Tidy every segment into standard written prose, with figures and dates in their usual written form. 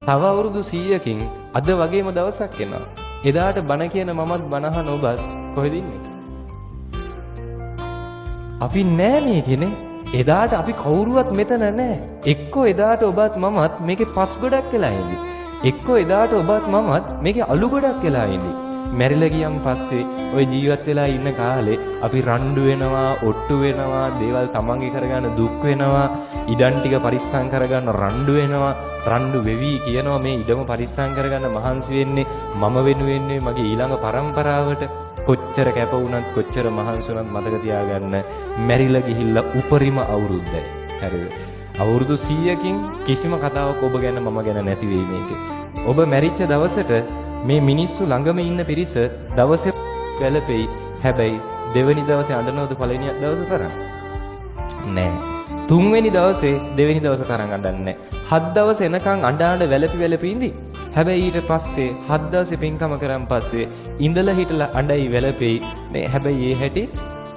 තව අවුරුදු 100කින් අද වගේම දවසක් එනවා. එදාට බණ කියන මමත් බණ අහන ඔබත් කොහෙද ඉන්නේ? අපි නෑ මේකනේ. එදාට අපි කවුරුවත් මෙතන නෑ. එක්කෝ එදාට ඔබත් මමත් මේකේ පස් ගොඩක් වෙලා ඉඳි. එක්කෝ එදාට ඔබත් මමත් මේකේ අලු ගොඩක් වෙලා ඉඳි. මැරිලා ගියන් පස්සේ ওই ජීවත් වෙලා ඉන්න කාලේ අපි රණ්ඩු වෙනවා, ඔට්ටු වෙනවා, දේවල් තමන්ගේ කරගන්න දුක් වෙනවා, ඉඩම් ටික පරිස්සම් කරගන්න රණ්ඩු වෙනවා, රණ්ඩු වෙවි කියනවා මේ ඉඩම පරිස්සම් කරගන්න මහන්සි වෙන්නේ මම වෙනුවෙන් මගේ ඊළඟ පරම්පරාවට. කොච්චර කැප වුණත් කොච්චර මහන්සි වුණත් මතක තියාගන්න මැරිලා ගිහිල්ලා උපරිම අවුරුද්දයි. හරිද? අවුරුදු 100කින් කිසිම කතාවක් ඔබ ගැන මම ගැන නැති වෙයි මේකේ. ඔබ මැරිච්ච දවසට මේ මිනිස්සු ළඟම ඉන්න පිරිස දවසේ වැළපෙයි. හැබැයි දෙවෙනි දවසේ අඬනවද පළවෙනි දවසේ තරම්? නෑ. තුන්වෙනි දවසේ දෙවෙනි දවසේ තරම් අඬන්නේ නෑ. 7 දවස් එනකන් අඬ වැළපි ඉඳි. හැබැයි ඊට පස්සේ 7 දවසේ පින්කම කරන් පස්සේ ඉඳලා හිටලා අඬයි වැළපෙයි. නේ හැබැයි ඒ හැටි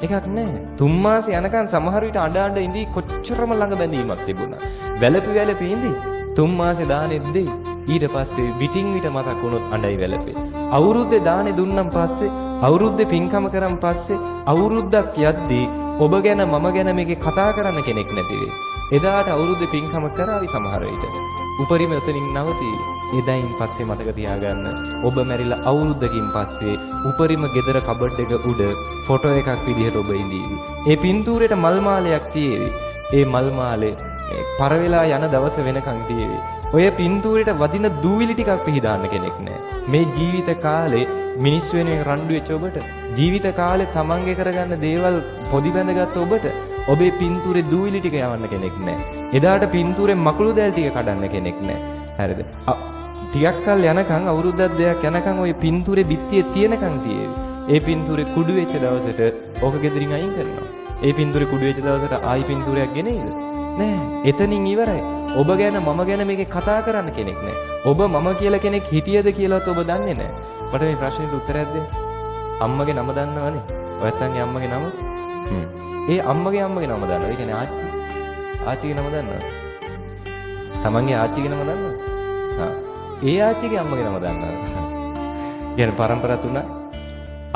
එකක් නෑ. 3 මාසේ යනකන් සමහර විට අඬ ඉඳි කොච්චරම ළඟ බැඳීමක් තිබුණා. වැළපි ඉඳි 3 මාසේ දානෙත් දෙයි. ඊට පස්සේ විටින් විට මතක් වුණොත් අඬයි වැළපෙයි. අවුරුද්දේ දානේ දුන්නම් පස්සේ අවුරුද්දේ පින්කම කරන් පස්සේ අවුරුද්දක් යද්දී ඔබ ගැන මම ගැන මේකේ කතා කරන්න කෙනෙක් නැති වෙයි. එදාට අවුරුද්දේ පින්කම කරાવી සමහර විට. උපරිම එතනින් නවතී. එදායින් පස්සේ මතක තියාගන්න ඔබ මැරිලා අවුරුද්දකින් පස්සේ උපරිම ගෙදර කබඩ් එක උඩ ෆොටෝ එකක් විදිහට ඔබ ඉඳීවි. ඒ පින්තූරේට මල් මාලයක් තියේවි. ඒ මල් මාලේ පර වෙලා යන දවස වෙනකන් තියේවි. ඔය පින්තූරේට වදින දූවිලි ටිකක් පිහදාන්න කෙනෙක් නැහැ. මේ ජීවිත කාලේ මිනිස් වෙනුවෙන් රණ්ඩු වෙච්ච ඔබට, ජීවිත කාලේ තමන්ගේ කරගන්න දේවල් පොඩි බැඳගත්ත ඔබට ඔබේ පින්තූරේ දූවිලි ටික යවන්න කෙනෙක් නැහැ. එදාට පින්තූරේ මකුළු දැල් ටික කඩන්න කෙනෙක් නැහැ. හරිද? ටිකක් කල් යනකම් අවුරුද්දක් දෙකක් යනකම් ඔය පින්තූරේ බිත්තියේ තියෙනකම් තියේවි. ඒ පින්තූරේ කුඩු වෙච්ච දවසට ඕක ගෙදරින් අයින් කරනවා. ඒ පින්තූරේ කුඩු වෙච්ච දවසට ආයි පින්තූරයක් ගෙනෙයිද? නෑ. එතනින් ඉවරයි. ඔබ ගැන මම ගැන මේකේ කතා කරන්න කෙනෙක් නෑ. ඔබ මම කියලා කෙනෙක් හිටියද කියලාත් ඔබ දන්නේ නෑ. මට මේ ප්‍රශ්නෙට උත්තරයක් දෙන්න. අම්මගේ නම දන්නවනේ. ඔයත්තන්ගේ අම්මගේ නම? ඒ අම්මගේ නම දන්නවද? ඒ කියන්නේ ආච්චි. ආච්චිගේ නම දන්නවද? තමන්ගේ ආච්චිගේ නම දන්නවද? ඒ ආච්චිගේ අම්මගේ නම දන්නවද? කියන්නේ පරම්පරා තුන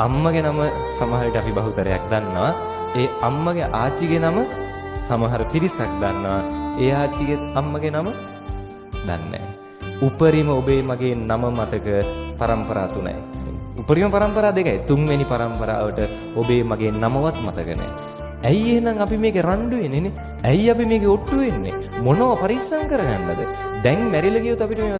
අම්මගේ නම සමහර විට අපි බහුතරයක් දන්නවා. ඒ අම්මගේ ආච්චිගේ නම සමහර පිරිසක් දන්නවා. ඒ ආච්චිගේ අම්මගේ නම දන්නේ නැහැ. උපරිම ඔබේ මගේ නම මතක පරම්පරා තුනයි. උපරිම පරම්පරා දෙකයි. තුන්වෙනි පරම්පරාවට ඔබේ මගේ නමවත් මතක නැහැ. ඇයි එහෙනම් අපි මේකේ රණ්ඩු වෙන්නේ නේ? ඇයි අපි මේකේ ඔට්ටු වෙන්නේ? මොනව පරිස්සම් කරගන්නද? දැන් මැරිලා ගියොත් අපිට